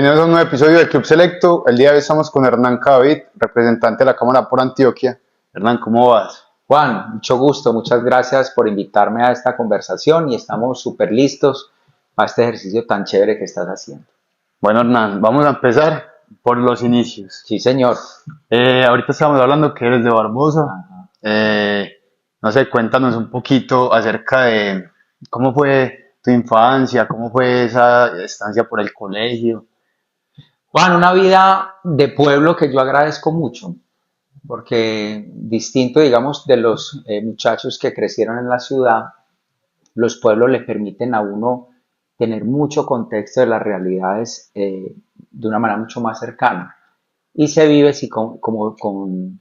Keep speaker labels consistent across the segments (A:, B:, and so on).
A: Bienvenidos a un nuevo episodio del Club Selecto. El día de hoy estamos con Hernán Cadavid, representante de la Cámara por Antioquia. Hernán, ¿cómo vas?
B: Juan, mucho gusto, muchas gracias por invitarme a esta conversación y estamos súper listos a este ejercicio tan chévere que estás haciendo.
A: Bueno, Hernán, vamos a empezar por los inicios.
B: Sí, señor.
A: Ahorita estamos hablando que eres de Barbosa.
B: Ajá.
A: No sé, cuéntanos un poquito acerca de cómo fue tu infancia, cómo fue esa estancia por el colegio.
B: Juan, una vida de pueblo que yo agradezco mucho, porque distinto, digamos, de los muchachos que crecieron en la ciudad, los pueblos le permiten a uno tener mucho contexto de las realidades de una manera mucho más cercana. Y se vive sí, con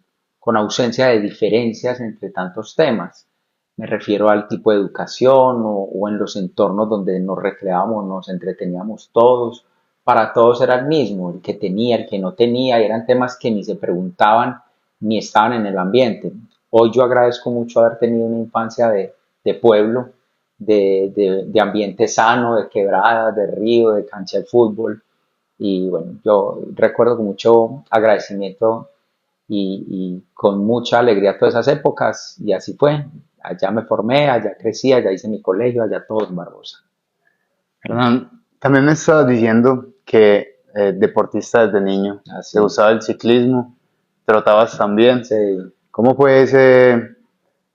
B: ausencia de diferencias entre tantos temas. Me refiero al tipo de educación o en los entornos donde nos recreábamos, nos entreteníamos todos. Para todos era el mismo, el que tenía, el que no tenía, y eran temas que ni se preguntaban ni estaban en el ambiente. Hoy yo agradezco mucho haber tenido una infancia de pueblo, de ambiente sano, de quebradas, de río, de cancha de fútbol. Y bueno, yo recuerdo con mucho agradecimiento y con mucha alegría todas esas épocas y así fue. Allá me formé, allá crecí, allá hice mi colegio, allá todo en Barbosa.
A: Hernán, también me estabas diciendo que deportista desde niño,
B: Así,
A: te gustaba el ciclismo, trotabas también.
B: sí.
A: ¿Cómo fue ese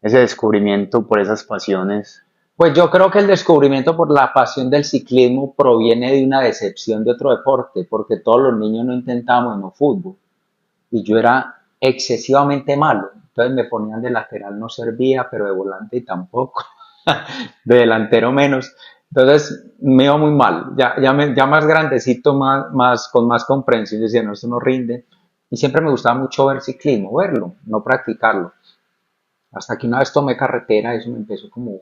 A: descubrimiento por esas pasiones?
B: Pues yo creo que el descubrimiento por la pasión del ciclismo proviene de una decepción de otro deporte, porque todos los niños no intentábamos no fútbol y yo era excesivamente malo. Entonces me ponían de lateral, no servía, pero de volante tampoco, de delantero menos. Entonces me iba muy mal. Ya más grandecito, con más comprensión, decía, no, esto no rinde. Y siempre me gustaba mucho ver ciclismo, verlo, no practicarlo. Hasta que una vez tomé carretera, eso me empezó como,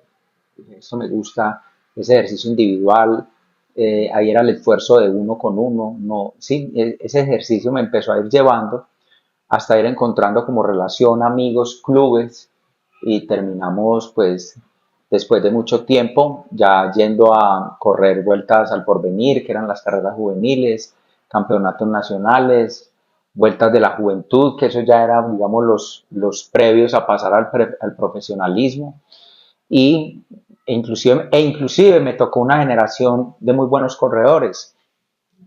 B: eso me gusta, ese ejercicio individual. Ahí era el esfuerzo de uno con uno. No, sí, ese ejercicio me empezó a ir llevando hasta ir encontrando como relación amigos, clubes y terminamos pues después de mucho tiempo ya yendo a correr vueltas al porvenir, que eran las carreras juveniles, campeonatos nacionales, vueltas de la juventud, que eso ya era digamos los previos a pasar al profesionalismo y inclusive me tocó una generación de muy buenos corredores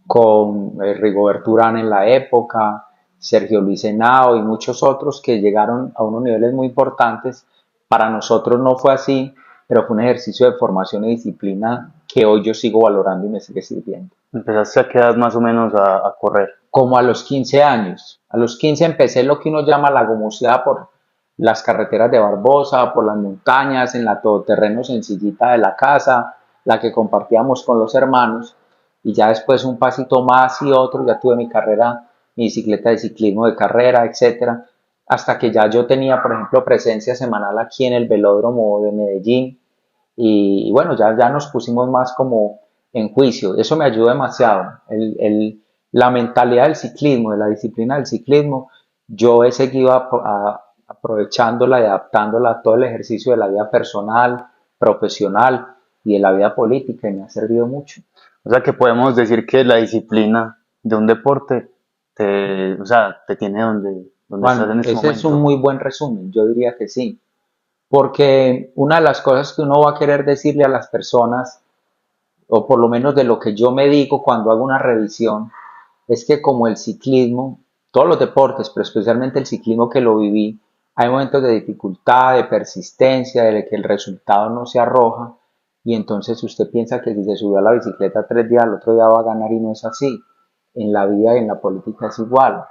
B: con Rigoberto Urán en la época, Sergio Luis Henao y muchos otros que llegaron a unos niveles muy importantes. Para nosotros no fue así, pero fue un ejercicio de formación y disciplina que hoy yo sigo valorando y me sigue sirviendo.
A: ¿Empezaste a qué edad más o menos a correr?
B: Como a los 15 años. A los 15 empecé lo que uno llama la gomosidad por las carreteras de Barbosa, por las montañas, en la todoterreno sencillita de la casa, la que compartíamos con los hermanos. Y ya después un pasito más y otro, ya tuve mi carrera, mi bicicleta de ciclismo de carrera, etcétera, hasta que ya yo tenía, por ejemplo, presencia semanal aquí en el velódromo de Medellín y bueno, ya nos pusimos más como en juicio, eso me ayudó demasiado, la mentalidad del ciclismo, de la disciplina del ciclismo, yo he seguido aprovechándola y adaptándola a todo el ejercicio de la vida personal, profesional y de la vida política y me ha servido mucho.
A: O sea que podemos decir que la disciplina de un deporte o sea, te tiene donde estás
B: Bueno,
A: en este
B: ese es un
A: momento.
B: muy buen resumen, yo diría que sí, porque una de las cosas que uno va a querer decirle a las personas, o por lo menos de lo que yo me digo cuando hago una revisión, es que como el ciclismo, todos los deportes, pero especialmente el ciclismo que lo viví, hay momentos de dificultad, de persistencia, de que el resultado no se arroja, y entonces usted piensa que si se subió a la bicicleta 3 días, al otro día va a ganar y no es así. En la vida y en la política es igual.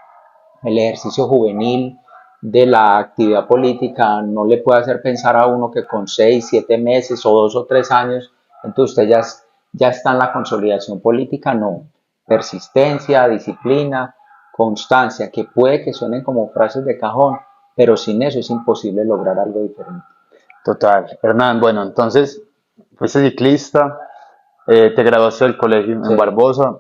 B: El ejercicio juvenil de la actividad política no le puede hacer pensar a uno que con 6, 7 meses o 2 o 3 años, entonces usted ya está en la consolidación política, no. Persistencia, disciplina, constancia, que puede que suenen como frases de cajón, pero sin eso es imposible lograr algo diferente.
A: Total. Hernán, bueno, entonces, fuiste ciclista, te graduaste del colegio en
B: Sí.
A: Barbosa.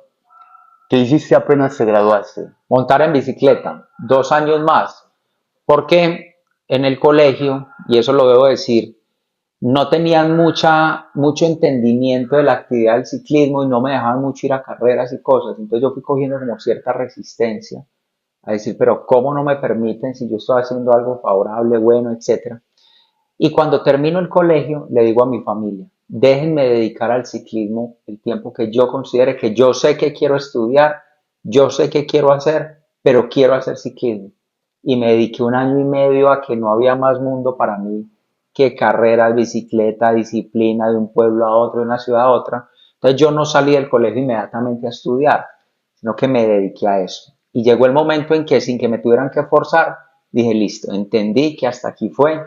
A: ¿Qué hiciste apenas te graduaste?
B: Montar en bicicleta, 2 años más, porque en el colegio, y eso lo debo decir, no tenían mucho entendimiento de la actividad del ciclismo y no me dejaban mucho ir a carreras y cosas. Entonces yo fui cogiendo como cierta resistencia a decir, pero ¿cómo no me permiten si yo estoy haciendo algo favorable, bueno, etcétera? Y cuando termino el colegio, le digo a mi familia, déjenme dedicar al ciclismo el tiempo que yo considere, que yo sé que quiero estudiar, yo sé que quiero hacer, pero quiero hacer ciclismo. Y me dediqué un año y medio a que no había más mundo para mí que carreras, bicicleta, disciplina de un pueblo a otro, de una ciudad a otra. Entonces yo no salí del colegio inmediatamente a estudiar, sino que me dediqué a eso. Y llegó el momento en que sin que me tuvieran que forzar, dije, listo, entendí que hasta aquí fue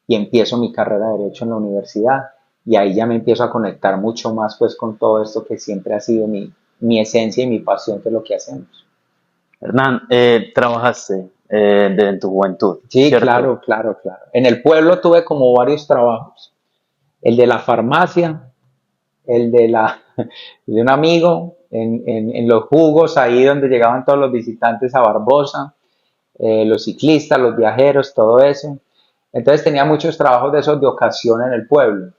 B: y empiezo mi carrera de Derecho en la universidad y ahí ya me empiezo a conectar mucho más pues con todo esto que siempre ha sido mi esencia y mi pasión, que es lo que hacemos.
A: Hernán, trabajaste en tu juventud,
B: Sí,
A: ¿cierto?
B: claro, claro, claro. En el pueblo tuve como varios trabajos. El de la farmacia, el de, de un amigo, en los jugos, ahí donde llegaban todos los visitantes a Barbosa, los ciclistas, los viajeros, todo eso. Entonces tenía muchos trabajos de esos de ocasión en el pueblo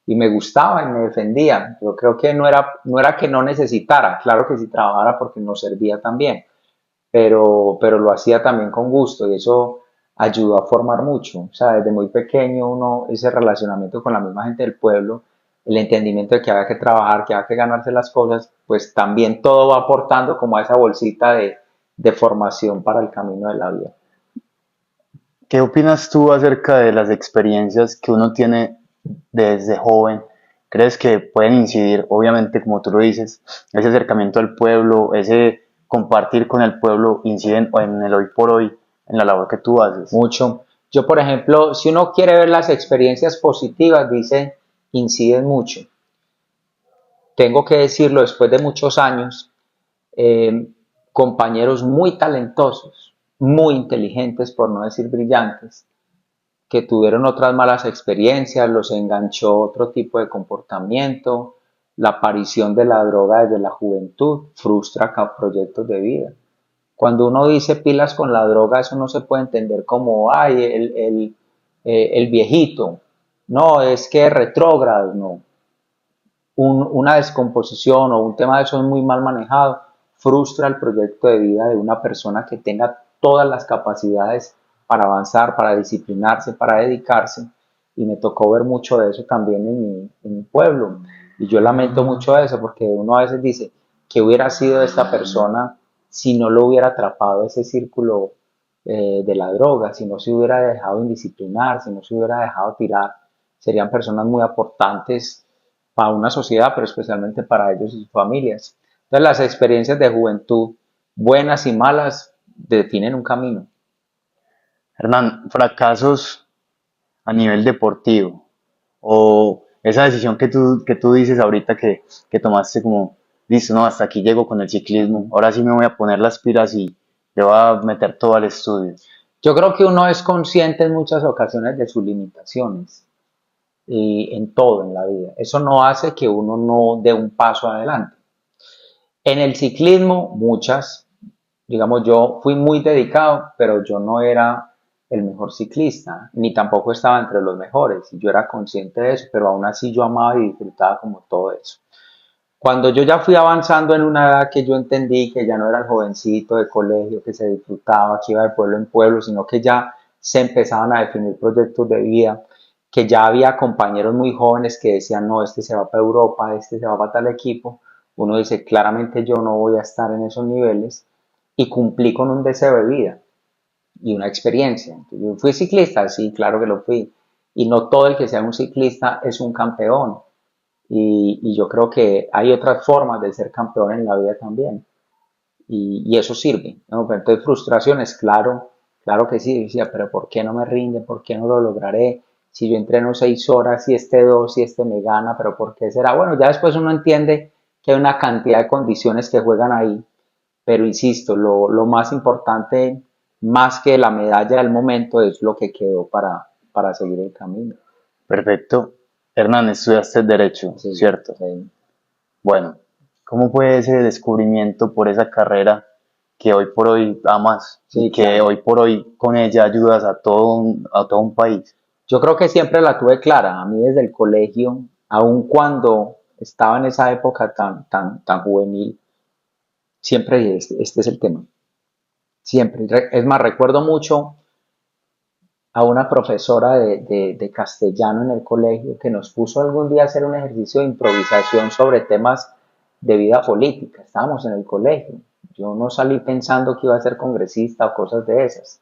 B: y me gustaba y me defendía. Yo creo que no era que no necesitara, claro que sí trabajara porque nos servía también, pero lo hacía también con gusto y eso ayudó a formar mucho. O sea, desde muy pequeño uno, ese relacionamiento con la misma gente del pueblo, el entendimiento de que había que trabajar, que había que ganarse las cosas, pues también todo va aportando como a esa bolsita de formación para el camino de la vida.
A: ¿Qué opinas tú acerca de las experiencias que uno tiene desde joven? ¿Crees que pueden incidir, obviamente, como tú lo dices, ese acercamiento al pueblo, ese compartir con el pueblo, inciden en el hoy por hoy, en la labor que tú haces?
B: Mucho. Yo, por ejemplo, si uno quiere ver las experiencias positivas, dice, inciden mucho. Tengo que decirlo, después de muchos años, eh, compañeros muy talentosos, muy inteligentes, por no decir brillantes, que tuvieron otras malas experiencias, los enganchó otro tipo de comportamiento, la aparición de la droga desde la juventud frustra proyectos de vida. Cuando uno dice pilas con la droga, eso no se puede entender como, ay, el viejito. No, es que es retrógrado, no. Una descomposición o un tema de esos muy mal manejado frustra el proyecto de vida de una persona que tenga todas las capacidades para avanzar, para disciplinarse, para dedicarse. Y me tocó ver mucho de eso también en mi pueblo. Y yo lamento mucho eso porque uno a veces dice, ¿qué hubiera sido de esta persona si no lo hubiera atrapado ese círculo de la droga, si no se hubiera dejado indisciplinar, si no se hubiera dejado tirar? Serían personas muy aportantes para una sociedad, pero especialmente para ellos y sus familias. Entonces las experiencias de juventud, buenas y malas, definen un camino.
A: Hernán, fracasos a nivel deportivo o esa decisión que tú dices ahorita que tomaste como, listo, no, hasta aquí llego con el ciclismo, ahora sí me voy a poner las pilas y le voy a meter todo al estudio.
B: Yo creo que uno es consciente en muchas ocasiones de sus limitaciones y en todo en la vida. Eso no hace que uno no dé un paso adelante. En el ciclismo, muchas, digamos, yo fui muy dedicado, pero yo no era el mejor ciclista, ni tampoco estaba entre los mejores. Yo era consciente de eso, pero aún así yo amaba y disfrutaba como todo eso. Cuando yo ya fui avanzando en una edad que yo entendí que ya no era el jovencito de colegio que se disfrutaba, que iba de pueblo en pueblo, sino que ya se empezaban a definir proyectos de vida, que ya había compañeros muy jóvenes que decían, no, este se va para Europa, este se va para tal equipo, uno dice, claramente yo no voy a estar en esos niveles y cumplí con un deseo de vida y una experiencia. Entonces, yo fui ciclista, sí, claro que lo fui, y no todo el que sea un ciclista es un campeón y yo creo que hay otras formas de ser campeón en la vida también. Y eso sirve, ¿no? Pero entonces frustraciones, claro, claro que sí, decía, pero ¿por qué no me rinde? ¿Por qué no lo lograré? Si yo entreno 6 horas y este 2 y este me gana, pero ¿por qué será? Bueno, ya después uno entiende que hay una cantidad de condiciones que juegan ahí, pero insisto, lo más importante, más que la medalla del momento, es lo que quedó para seguir el camino.
A: Perfecto. Hernán, estudiaste Derecho,
B: Sí,
A: ¿cierto?
B: sí.
A: Bueno, ¿cómo fue ese descubrimiento por esa carrera que hoy por hoy amas y
B: Sí,
A: que
B: claro.
A: hoy por hoy con ella ayudas a todo un país?
B: Yo creo que siempre la tuve clara. A mí desde el colegio, aun cuando estaba en esa época tan juvenil, siempre dije, este es el tema. Siempre. Es más, recuerdo mucho a una profesora de castellano en el colegio que nos puso algún día a hacer un ejercicio de improvisación sobre temas de vida política. Estábamos en el colegio. Yo no salí pensando que iba a ser congresista o cosas de esas.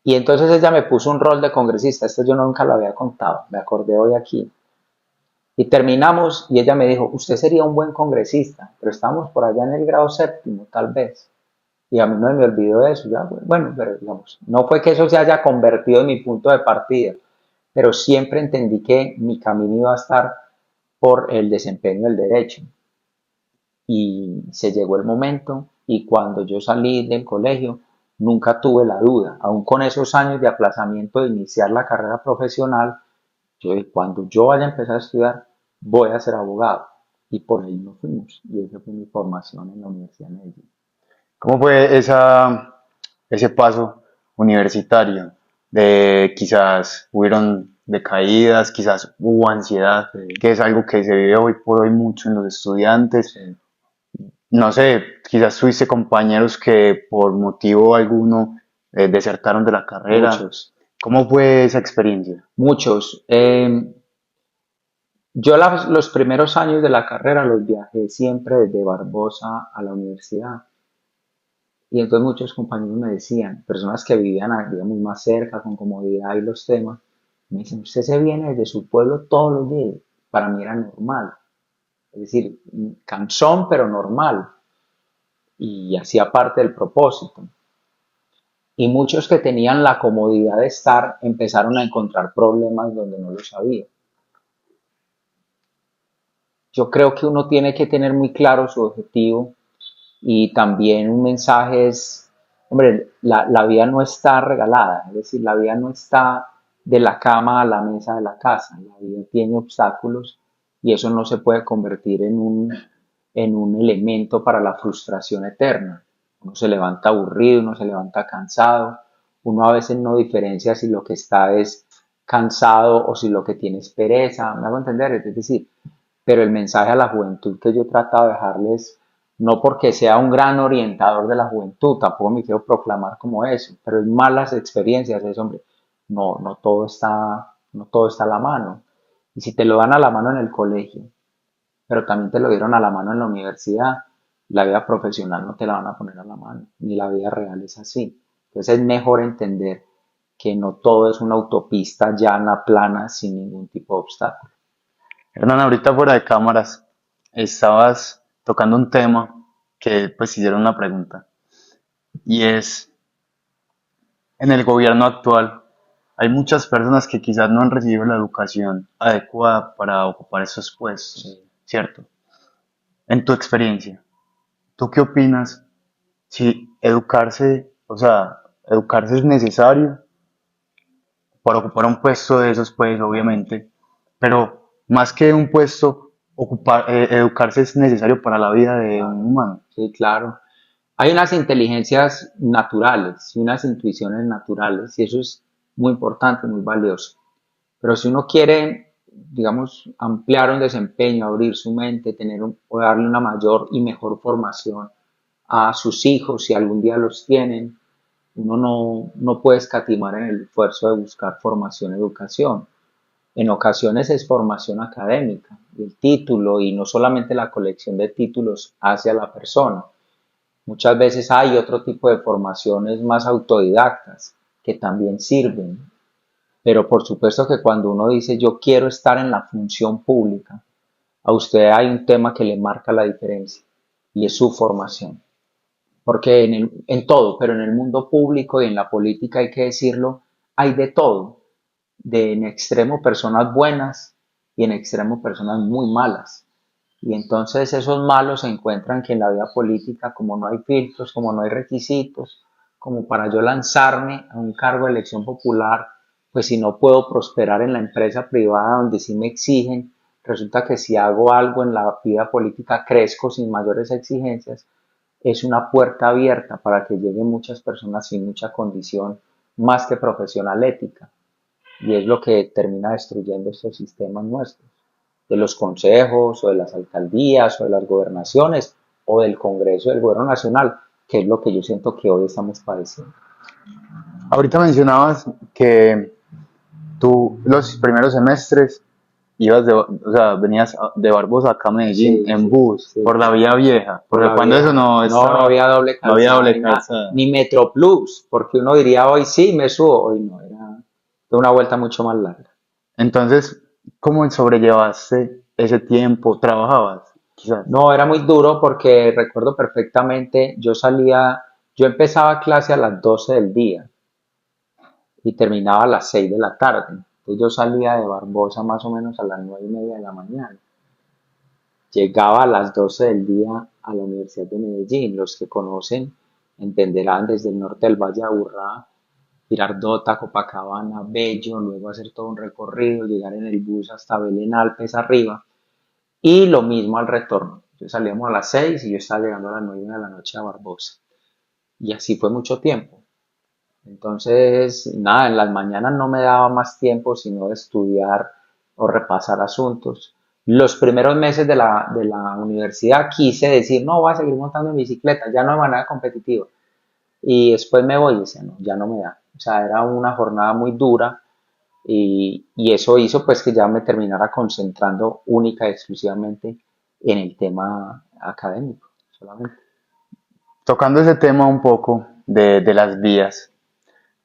B: Y entonces ella me puso un rol de congresista. Esto yo nunca lo había contado. Me acordé hoy aquí. Y terminamos y ella me dijo, usted sería un buen congresista, pero estamos por allá en el grado séptimo, tal vez. Y a mí no me olvidó de eso. Ya, bueno, pero digamos, no fue que eso se haya convertido en mi punto de partida, pero siempre entendí que mi camino iba a estar por el desempeño del derecho. Y se llegó el momento y cuando yo salí del colegio, nunca tuve la duda, aún con esos años de aplazamiento de iniciar la carrera profesional, yo dije, cuando yo vaya a empezar a estudiar, voy a ser abogado. Y por ahí nos fuimos. Y esa fue mi formación en la Universidad de Medellín.
A: ¿Cómo fue ese paso universitario? De quizás hubieron decaídas, quizás hubo ansiedad,
B: Sí,
A: que es algo que se vive hoy por hoy mucho en los estudiantes.
B: sí.
A: No sé, quizás tuviste compañeros que por motivo alguno desertaron de la carrera.
B: Muchos,
A: ¿Cómo fue esa experiencia?
B: muchos. Yo los primeros años de la carrera los viajé siempre desde Barbosa a la universidad. Y entonces muchos compañeros me decían, personas que vivían, digamos, más cerca, con comodidad y los temas, me dicen, usted se viene desde su pueblo todos los días. Para mí era normal. Es decir, cansón, pero normal. Y hacía parte del propósito. Y muchos que tenían la comodidad de estar empezaron a encontrar problemas donde no lo sabía. Yo creo que uno tiene que tener muy claro su objetivo y también un mensaje es, hombre, la vida no está regalada, es decir, la vida no está de la cama a la mesa de la casa, la vida tiene obstáculos y eso no se puede convertir en un elemento para la frustración eterna. Uno se levanta aburrido, uno se levanta cansado, uno a veces no diferencia si lo que está es cansado o si lo que tiene es pereza, me hago entender, es decir, pero el mensaje a la juventud que yo trato de dejarles, no porque sea un gran orientador de la juventud, tampoco me quiero proclamar como eso, pero en malas experiencias es, hombre, no todo está a la mano. Y si te lo dan a la mano en el colegio, pero también te lo dieron a la mano en la universidad, la vida profesional no te la van a poner a la mano, ni la vida real es así. Entonces es mejor entender que no todo es una autopista llana, plana, sin ningún tipo de obstáculo.
A: Hernán, ahorita fuera de cámaras, estabas tocando un tema que pues hicieron una pregunta y es, en el gobierno actual hay muchas personas que quizás no han recibido la educación adecuada para ocupar esos puestos,
B: Sí.
A: ¿cierto? En tu experiencia, ¿tú qué opinas si educarse, o sea, educarse es necesario para ocupar un puesto de esos, pues obviamente, pero más que un puesto, educarse es necesario para la vida de un
B: Claro,
A: humano?
B: sí, claro. Hay unas inteligencias naturales y unas intuiciones naturales y eso es muy importante, muy valioso. Pero si uno quiere, digamos, ampliar un desempeño, abrir su mente, o darle una mayor y mejor formación a sus hijos, si algún día los tienen, uno no puede escatimar en el esfuerzo de buscar formación, educación. En ocasiones es formación académica, el título y no solamente la colección de títulos hacia la persona. Muchas veces hay otro tipo de formaciones más autodidactas que también sirven, pero por supuesto que cuando uno dice yo quiero estar en la función pública, a usted hay un tema que le marca la diferencia y es su formación. Porque en todo, pero en el mundo público y en la política hay que decirlo, hay de todo, de en extremo personas buenas y en extremo personas muy malas. Y entonces esos malos se encuentran que en la vida política, como no hay filtros, como no hay requisitos, como para yo lanzarme a un cargo de elección popular, pues si no puedo prosperar en la empresa privada donde sí me exigen, resulta que si hago algo en la vida política crezco sin mayores exigencias, es una puerta abierta para que lleguen muchas personas sin mucha condición más que profesional ética. y es lo que termina destruyendo estos sistemas nuestros, de los consejos o de las alcaldías o de las gobernaciones o del Congreso del Gobierno Nacional, que es lo que yo siento que hoy estamos padeciendo.
A: Ahorita mencionabas que tú los primeros semestres ibas de, o sea, venías de Barbosa acá a Medellín
B: Sí,
A: en
B: sí,
A: bus,
B: sí,
A: por la vía vieja,
B: por
A: porque
B: la
A: cuando eso
B: vieja.
A: no
B: No, no
A: estaba,
B: había doble
A: no había
B: calzada
A: doble
B: ni nada,
A: calzada.
B: ni Metroplus, porque uno diría hoy sí me subo, hoy no, era de una vuelta mucho más larga.
A: Entonces, ¿cómo sobrellevaste ese tiempo? ¿Trabajabas? Quizás.
B: No, era muy duro porque recuerdo perfectamente, yo empezaba clase a las 12 del día y terminaba a las 6 de la tarde. Entonces yo salía de Barbosa más o menos a las 9:30 de la mañana. Llegaba a las 12 del día a la Universidad de Medellín. Los que conocen entenderán desde el norte del Valle de Aburrá, Girardota, Copacabana, Bello, luego hacer todo un recorrido, llegar en el bus hasta Belén Alpes arriba y lo mismo al retorno. Entonces salíamos a las 6 y yo estaba llegando a las 9 de la noche a Barbosa. Y así fue mucho tiempo. Entonces, nada, en las mañanas no me daba más tiempo sino de estudiar o repasar asuntos. Los primeros meses de la universidad quise decir, no, voy a seguir montando en bicicleta, ya no de manera competitiva. Y después me voy y decía, no, ya no me da. O sea, era una jornada muy dura y eso hizo pues que ya me terminara concentrando única y exclusivamente en el tema académico solamente.
A: Tocando ese tema un poco de las vías,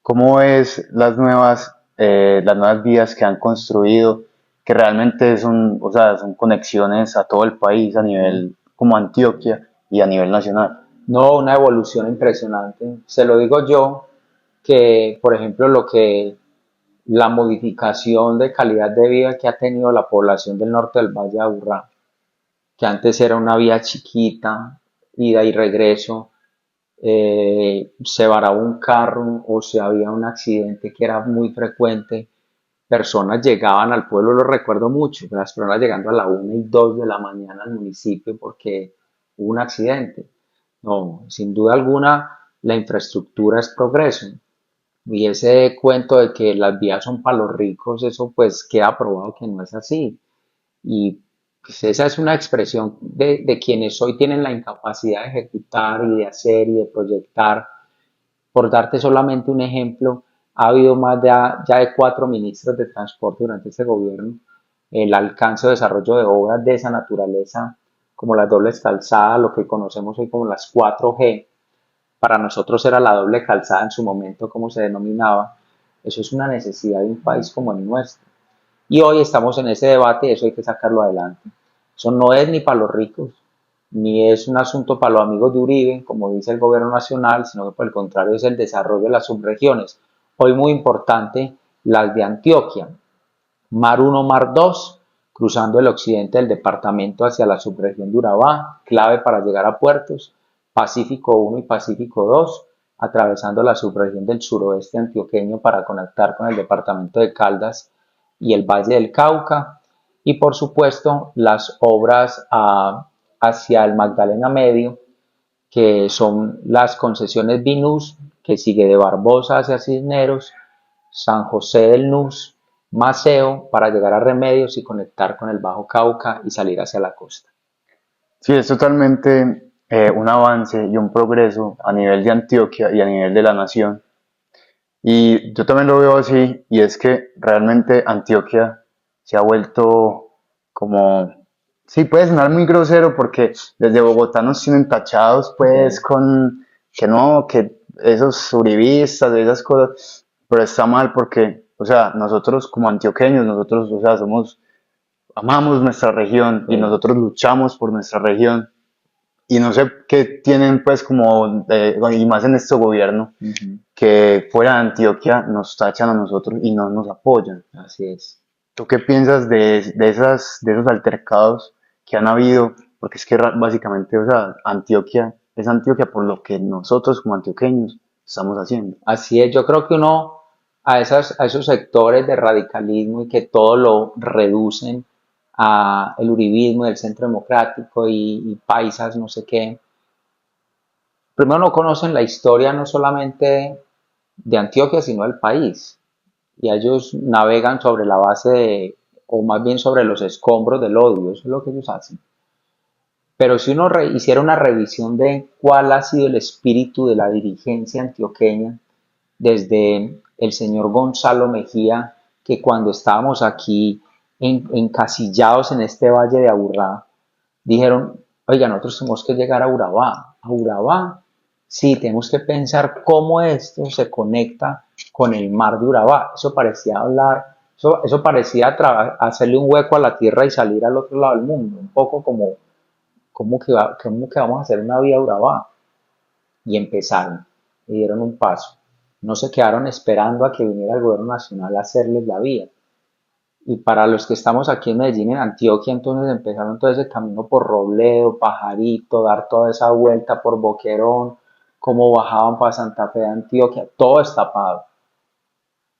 A: ¿cómo es las nuevas vías que han construido, que realmente son, o sea, son conexiones a todo el país a nivel como Antioquia y a nivel nacional?
B: No, una evolución impresionante. Se lo digo yo, que por ejemplo la modificación de calidad de vida que ha tenido la población del norte del Valle de Aburrá, que antes era una vía chiquita, ida y regreso, se varaba un carro o se había un accidente que era muy frecuente, personas llegaban al pueblo, lo recuerdo mucho, las personas llegando a la 1 y 2 de la mañana al municipio porque hubo un accidente. No, sin duda alguna, la infraestructura es progreso. Y ese cuento de que las vías son para los ricos, eso pues queda probado que no es así. Y pues, esa es una expresión de quienes hoy tienen la incapacidad de ejecutar y de hacer y de proyectar. Por darte solamente un ejemplo, ha habido más ya de 4 ministros de transporte durante este gobierno. El alcance o desarrollo de obras de esa naturaleza, como las dobles calzadas, lo que conocemos hoy como las 4G, para nosotros era la doble calzada en su momento, como se denominaba. Eso es una necesidad de un país como el nuestro. Y hoy estamos en ese debate y eso hay que sacarlo adelante. Eso no es ni para los ricos, ni es un asunto para los amigos de Uribe, como dice el gobierno nacional, sino que por el contrario es el desarrollo de las subregiones. Hoy muy importante las de Antioquia, Mar 1, Mar 2, cruzando el occidente del departamento hacia la subregión de Urabá, clave para llegar a puertos, Pacífico 1 y Pacífico 2, atravesando la subregión del suroeste antioqueño para conectar con el departamento de Caldas y el Valle del Cauca, y por supuesto las obras hacia el Magdalena Medio, que son las concesiones BINUS, que sigue de Barbosa hacia Cisneros, San José del Nus, Maceo, para llegar a Remedios y conectar con el Bajo Cauca y salir hacia la costa.
A: Sí, es totalmente un avance y un progreso a nivel de Antioquia y a nivel de la nación. Y yo también lo veo así, y es que realmente Antioquia se ha vuelto como, sí, puede sonar muy grosero porque desde Bogotá nos tienen tachados pues
B: Sí.
A: con que no, que esos uribistas, de esas cosas, pero está mal porque, o sea, nosotros como antioqueños, nosotros, o sea, amamos nuestra región y
B: Sí.
A: nosotros luchamos por nuestra región y no sé qué tienen pues como, y más en este gobierno,
B: Ujú.
A: que fuera de Antioquia nos tachan a nosotros y no nos apoyan.
B: Así es.
A: ¿Tú qué piensas de esos altercados que han habido? Porque es que básicamente, o sea, Antioquia es Antioquia por lo que nosotros como antioqueños estamos haciendo.
B: Así es. Yo creo que uno a esos sectores de radicalismo y que todo lo reducen a el uribismo y el centro democrático y paisas, no sé qué. Primero no conocen la historia no solamente de Antioquia, sino del país. y ellos navegan sobre la base de, o más bien sobre los escombros del odio, eso es lo que ellos hacen. Pero si uno hiciera una revisión de cuál ha sido el espíritu de la dirigencia antioqueña, desde el señor Gonzalo Mejía, que cuando estábamos aquí encasillados en este valle de Aburrá, dijeron, oiga, nosotros tenemos que llegar a Urabá. ¿A Urabá? Sí, tenemos que pensar cómo esto se conecta con el mar de Urabá. Eso parecía hablar, eso parecía hacerle un hueco a la tierra y salir al otro lado del mundo. Un poco como, cómo que vamos a hacer una vía a Urabá. Y empezaron, y dieron un paso. No se quedaron esperando a que viniera el gobierno nacional a hacerles la vía. Y para los que estamos aquí en Medellín, en Antioquia, entonces empezaron todo ese camino por Robledo, Pajarito, dar toda esa vuelta por Boquerón, cómo bajaban para Santa Fe de Antioquia, todo destapado.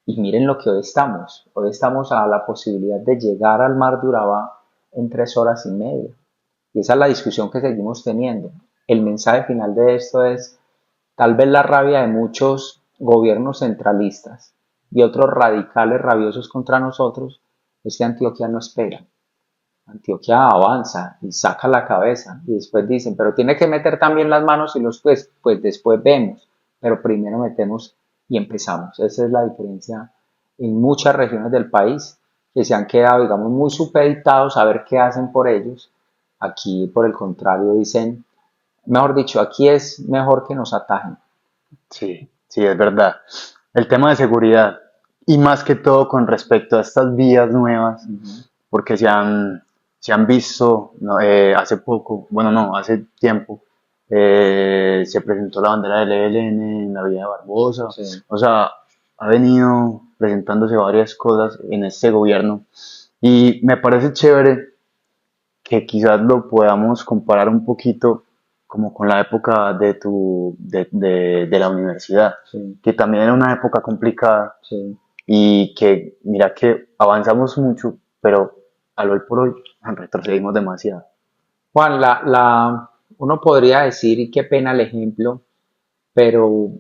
B: Y miren lo que hoy estamos. Hoy estamos a la posibilidad de llegar al mar de Urabá en 3 horas y media. Y esa es la discusión que seguimos teniendo. El mensaje final de esto es tal vez la rabia de muchos gobiernos centralistas y otros radicales rabiosos contra nosotros es que Antioquia no espera. Antioquia avanza y saca la cabeza y después dicen, pero tiene que meter también las manos y los pies, pues después vemos, pero primero metemos y empezamos. Esa es la diferencia en muchas regiones del país que se han quedado, digamos, muy supeditados a ver qué hacen por ellos. Aquí, por el contrario, dicen, mejor dicho, aquí es mejor que nos atajen.
A: Sí, sí, es verdad. El tema de seguridad, y más que todo con respecto a estas vías nuevas,
B: Ujú.
A: porque se han visto no, hace poco, bueno, no, hace tiempo, se presentó la bandera del ELN en la vía de Barbosa,
B: Sí.
A: o sea, ha venido presentándose varias cosas en este gobierno y me parece chévere que quizás lo podamos comparar un poquito como con la época de la universidad,
B: Sí,
A: que también era una época complicada
B: sí.
A: y que mira que avanzamos mucho, pero al hoy por hoy retrocedimos demasiado.
B: Juan, uno podría decir, y qué pena el ejemplo, pero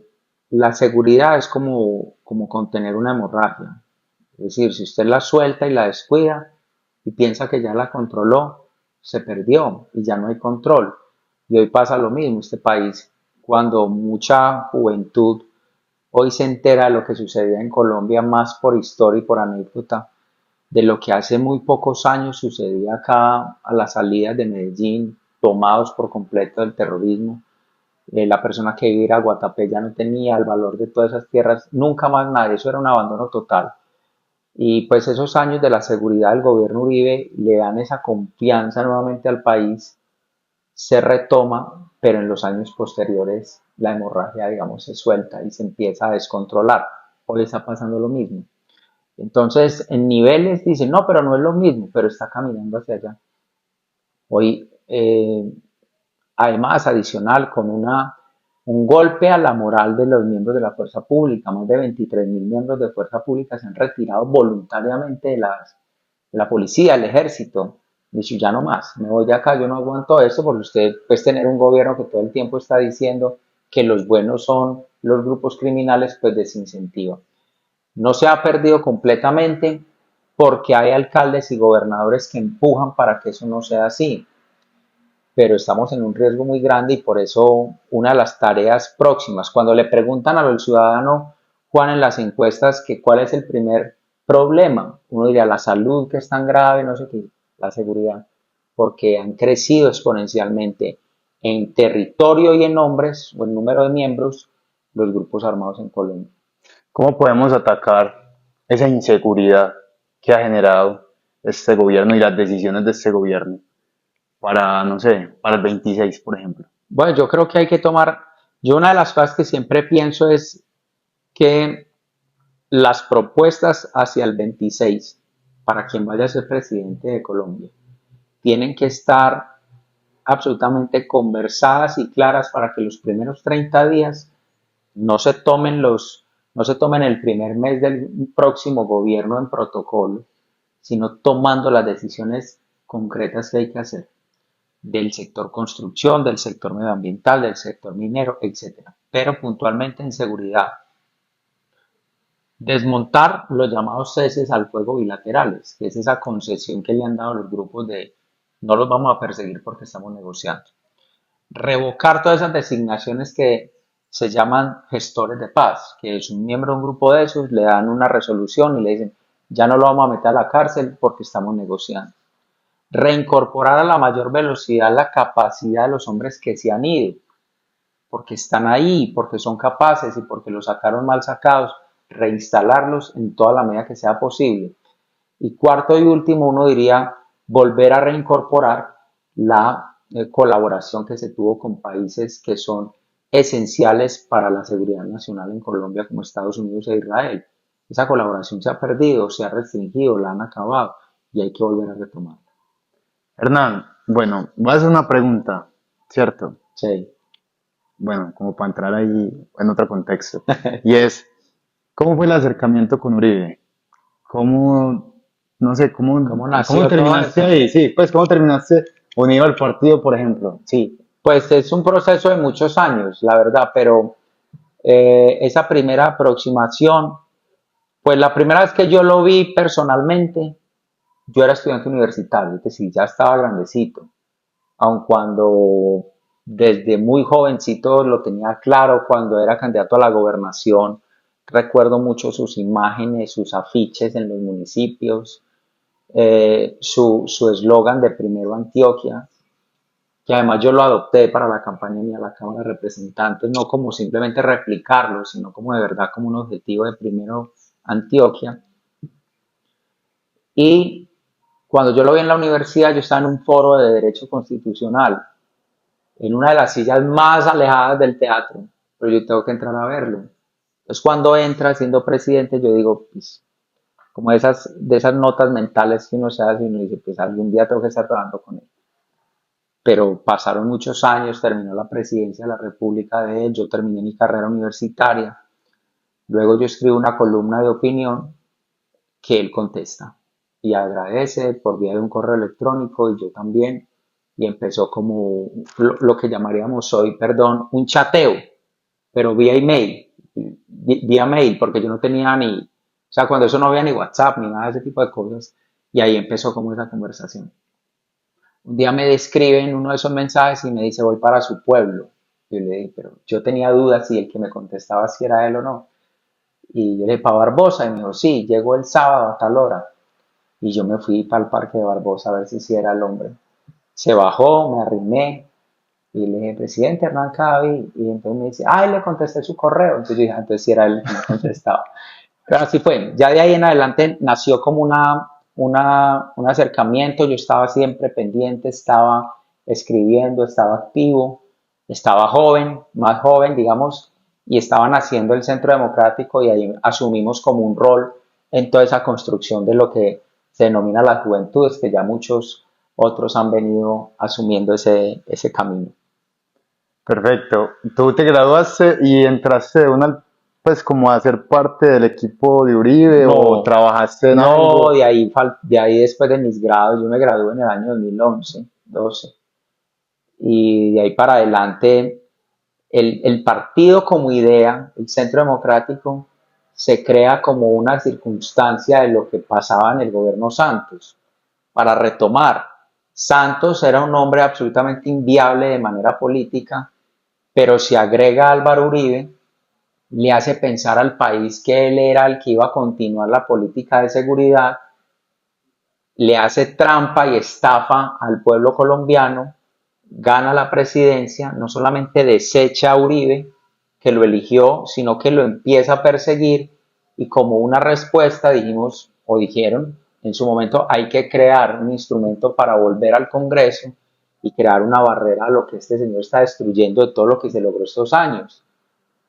B: la seguridad es como contener una hemorragia. Es decir, si usted la suelta y la descuida y piensa que ya la controló, se perdió y ya no hay control. Y hoy pasa lo mismo, este país, cuando mucha juventud hoy se entera de lo que sucedía en Colombia más por historia y por anécdota, de lo que hace muy pocos años sucedía acá a las salidas de Medellín, tomados por completo del terrorismo. La persona que vivía a Guatapé ya no tenía el valor de todas esas tierras, nunca más nadie, eso era un abandono total. Y pues esos años de la seguridad del gobierno Uribe le dan esa confianza nuevamente al país, se retoma, pero en los años posteriores la hemorragia, digamos, se suelta y se empieza a descontrolar. Hoy está pasando lo mismo. Entonces, en niveles dicen, no, pero no es lo mismo, pero está caminando hacia allá. Hoy, además, adicional, con un golpe a la moral de los miembros de la fuerza pública, más de 23.000 miembros de fuerza pública se han retirado voluntariamente de la policía, del ejército. Dicho, ya no más, me voy de acá, yo no aguanto esto, porque usted puede tener un gobierno que todo el tiempo está diciendo que los buenos son los grupos criminales, pues desincentiva. No se ha perdido completamente porque hay alcaldes y gobernadores que empujan para que eso no sea así, pero estamos en un riesgo muy grande y por eso una de las tareas próximas, cuando le preguntan al ciudadano, Juan, en las encuestas, que cuál es el primer problema, uno diría la salud que es tan grave, no sé qué, la seguridad, porque han crecido exponencialmente en territorio y en hombres o en número de miembros los grupos armados en Colombia.
A: ¿Cómo podemos atacar esa inseguridad que ha generado este gobierno y las decisiones de este gobierno para, no sé, para el 26, por ejemplo?
B: Bueno, yo creo que hay que tomar, yo una de las cosas que siempre pienso es que las propuestas hacia el 26 para quien vaya a ser presidente de Colombia tienen que estar absolutamente conversadas y claras para que los primeros 30 días no se tomen no se tomen el primer mes del próximo gobierno en protocolo, sino tomando las decisiones concretas que hay que hacer del sector construcción, del sector medioambiental, del sector minero, etcétera. Pero puntualmente en seguridad, Desmontar los llamados ceses al fuego bilaterales, que es esa concesión que le han dado los grupos de no los vamos a perseguir porque estamos negociando. Revocar todas esas designaciones que se llaman gestores de paz, que es un miembro de un grupo de esos, le dan una resolución y le dicen, ya no lo vamos a meter a la cárcel porque estamos negociando. Reincorporar a la mayor velocidad la capacidad de los hombres que se han ido, porque están ahí, porque son capaces y porque los sacaron mal sacados, reinstalarlos en toda la medida que sea posible. Y cuarto y último, uno diría volver a reincorporar la colaboración que se tuvo con países que son esenciales para la seguridad nacional en Colombia, como Estados Unidos e Israel. Esa colaboración se ha perdido, se ha restringido, la han acabado y hay que volver a retomarla.
A: Hernán, bueno, voy a hacer una pregunta, ¿cierto?
B: Sí.
A: Bueno, como para entrar ahí en otro contexto. Y es, ¿cómo fue el acercamiento con Uribe? ¿Cómo, no sé,
B: ¿Cómo
A: cómo
B: nació todo
A: terminaste
B: eso?
A: ahí? Sí, pues, ¿cómo terminaste unido al partido, por ejemplo? Sí,
B: Pues es un proceso de muchos años, la verdad, pero esa primera aproximación, pues la primera vez que yo lo vi personalmente, yo era estudiante universitario, es decir, ya estaba grandecito, aun cuando desde muy jovencito lo tenía claro, cuando era candidato a la gobernación, recuerdo mucho sus imágenes, sus afiches en los municipios, su eslogan de Primero Antioquia, que además yo lo adopté para la campaña mía a la Cámara de Representantes, no como simplemente replicarlo, sino como de verdad como un objetivo de Primero Antioquia. Y cuando yo lo vi en la universidad, yo estaba en un foro de Derecho Constitucional, en una de las sillas más alejadas del teatro, pero yo tengo que entrar a verlo. Entonces cuando entra siendo presidente, yo digo, pues, como de esas notas mentales que uno se hace y uno dice, pues algún día tengo que estar trabajando con él. Pero pasaron muchos años, terminó la presidencia de la República de él, yo terminé mi carrera universitaria, luego yo escribo una columna de opinión que él contesta y agradece por vía de un correo electrónico y yo también, y empezó como lo que llamaríamos hoy, perdón, un chateo, pero vía email, vía mail, porque yo no tenía ni, o sea, cuando eso no había ni WhatsApp ni nada de ese tipo de cosas, y ahí empezó como esa conversación. Un día me describe en uno de esos mensajes y me dice, voy para su pueblo. Yo le dije, pero yo tenía dudas si el que me contestaba si era él o no. Y yo le dije, ¿para Barbosa? Y me dijo, sí, llegó el sábado a tal hora. Y yo me fui para el parque de Barbosa a ver si era el hombre. Se bajó, me arrimé y le dije, presidente Hernán Cavi. Y entonces me dice, ay, le contesté su correo. Entonces yo dije, entonces sí era él que me contestaba. Pero así fue. Ya de ahí en adelante nació como un acercamiento. Yo estaba siempre pendiente, estaba escribiendo, estaba activo, estaba joven, más joven, digamos, y estaba naciendo el Centro Democrático y ahí asumimos como un rol en toda esa construcción de lo que se denomina las juventudes, que ya muchos otros han venido asumiendo ese camino.
A: perfecto. ¿Tú te graduaste y entraste de una, pues, como a ser parte del equipo de Uribe o
B: No,
A: trabajaste en
B: no,
A: algo?
B: de ahí después de mis grados, yo me gradué en el año 2011, 12, y de ahí para adelante el partido como idea, el Centro Democrático, se crea como una circunstancia de lo que pasaba en el gobierno Santos. Para retomar, Santos era un hombre absolutamente inviable de manera política, pero si agrega a Álvaro Uribe, le hace pensar al país que él era el que iba a continuar la política de seguridad, le hace trampa y estafa al pueblo colombiano, gana la presidencia, no solamente desecha a Uribe, que lo eligió, sino que lo empieza a perseguir y como una respuesta dijimos o dijeron en su momento hay que crear un instrumento para volver al Congreso y crear una barrera a lo que este señor está destruyendo de todo lo que se logró estos años.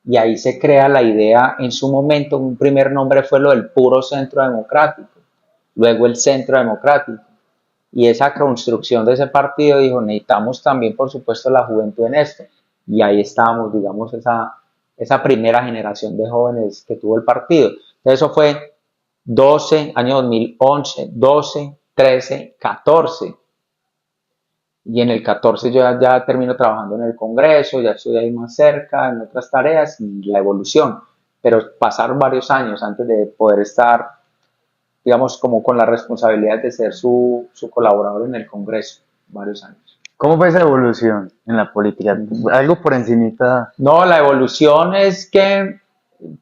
B: Y ahí se crea la idea, en su momento un primer nombre fue lo del puro centro democrático, luego el centro democrático. Y esa construcción de ese partido dijo, necesitamos también, por supuesto, la juventud en esto. Y ahí estábamos, digamos, esa primera generación de jóvenes que tuvo el partido. Eso fue 12, año 2011, 12, 13, 14. Y en el 14 yo ya termino trabajando en el Congreso, ya estoy ahí más cerca, en otras tareas y la evolución. pero pasaron varios años antes de poder estar, digamos, como con la responsabilidad de ser su colaborador en el Congreso, varios años.
A: ¿Cómo fue esa evolución en la política? Algo por encimita.
B: No, la evolución es que,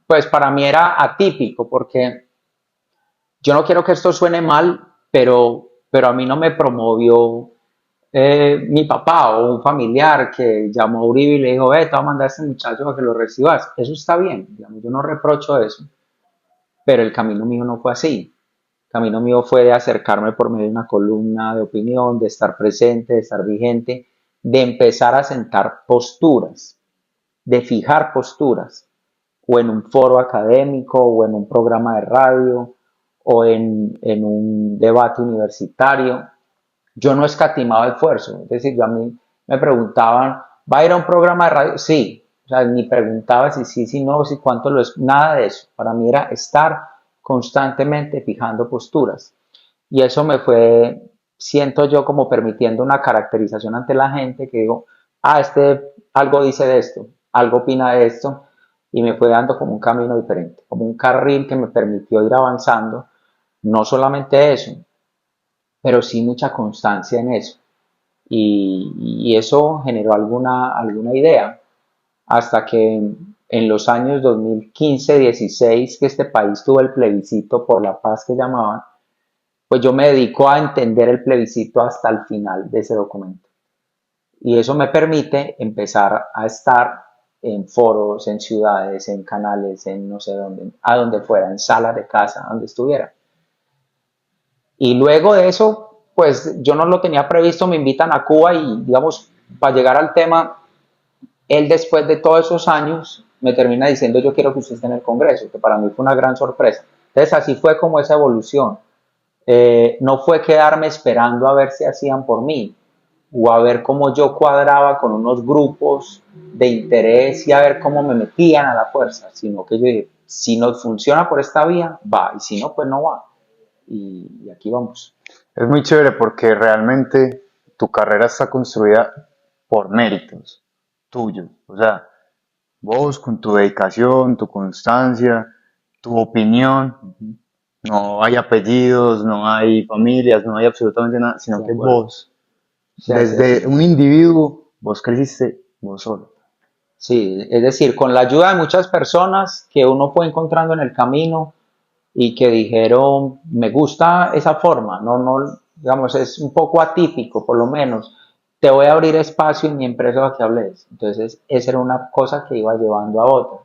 B: pues para mí era atípico, porque yo no quiero que esto suene mal, pero a mí no me promovió mi papá o un familiar que llamó a Uribe y le dijo, te voy a mandar a este muchacho a que lo recibas. Eso está bien, digamos, yo no reprocho eso, pero el camino mío no fue así. El camino mío fue de acercarme por medio de una columna de opinión, de estar presente, de estar vigente, de empezar a sentar posturas, de fijar posturas, o en un foro académico, o en un programa de radio, o en un debate universitario. Yo no escatimaba esfuerzo, es decir, yo a mí me preguntaban, ¿va a ir a un programa de radio? Sí, o sea, ni preguntaba si sí, si no, si cuánto lo es, nada de eso. Para mí era estar constantemente fijando posturas. Y eso me fue, siento yo, como permitiendo una caracterización ante la gente que digo, este algo dice de esto, algo opina de esto, y me fue dando como un camino diferente, como un carril que me permitió ir avanzando. No solamente eso, pero sí mucha constancia en eso. Y eso generó alguna idea, hasta que en los años 2015-16, que este país tuvo el plebiscito por la paz que llamaban, pues yo me dedico a entender el plebiscito hasta el final de ese documento. Y eso me permite empezar a estar en foros, en ciudades, en canales, en no sé dónde, a donde fuera, en salas de casa, donde estuviera. Y luego de eso, pues yo no lo tenía previsto, me invitan a Cuba y, digamos, para llegar al tema, él después de todos esos años me termina diciendo yo quiero que usted esté en el Congreso, que para mí fue una gran sorpresa. Entonces así fue como esa evolución. No fue quedarme esperando a ver si hacían por mí o a ver cómo yo cuadraba con unos grupos de interés y a ver cómo me metían a la fuerza, sino que yo dije, si nos funciona por esta vía, va, y si no, pues no va. Y aquí vamos.
A: Es muy chévere porque realmente tu carrera está construida por méritos tuyos. O sea, vos con tu dedicación, tu constancia, tu opinión, no hay apellidos, no hay familias, no hay absolutamente nada, sino
B: De
A: que
B: acuerdo.
A: vos,
B: Sí,
A: desde un individuo, vos creciste vos solo.
B: sí, es decir, con la ayuda de muchas personas que uno fue encontrando en el camino y que dijeron, me gusta esa forma, no, digamos, es un poco atípico, por lo menos, te voy a abrir espacio en mi empresa para que hables. Entonces, esa era una cosa que iba llevando a otra.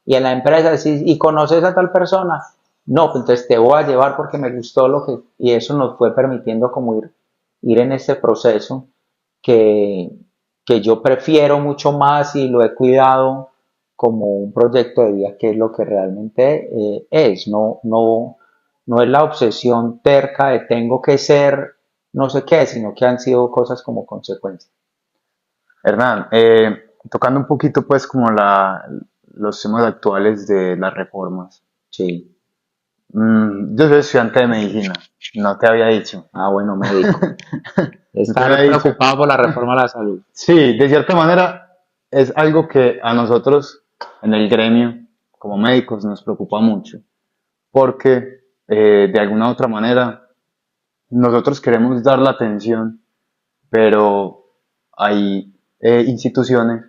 B: Y en la empresa decís, ¿y conoces a tal persona? No, pues entonces te voy a llevar porque me gustó lo que, y eso nos fue permitiendo como ir en ese proceso que, que yo prefiero mucho más y lo he cuidado como un proyecto de vida, que es lo que realmente es, no es la obsesión terca de tengo que ser no sé qué, sino que han sido cosas como consecuencia.
A: Hernán, tocando un poquito pues como los temas actuales de las reformas.
B: Sí.
A: Yo soy estudiante de medicina, no te había dicho.
B: Ah, bueno, médico.
A: No te había
B: Estar
A: dicho.
B: preocupado por la reforma a la salud.
A: Sí, de cierta manera es algo que a nosotros en el gremio, como médicos, nos preocupa mucho, porque de alguna u otra manera nosotros queremos dar la atención, pero hay instituciones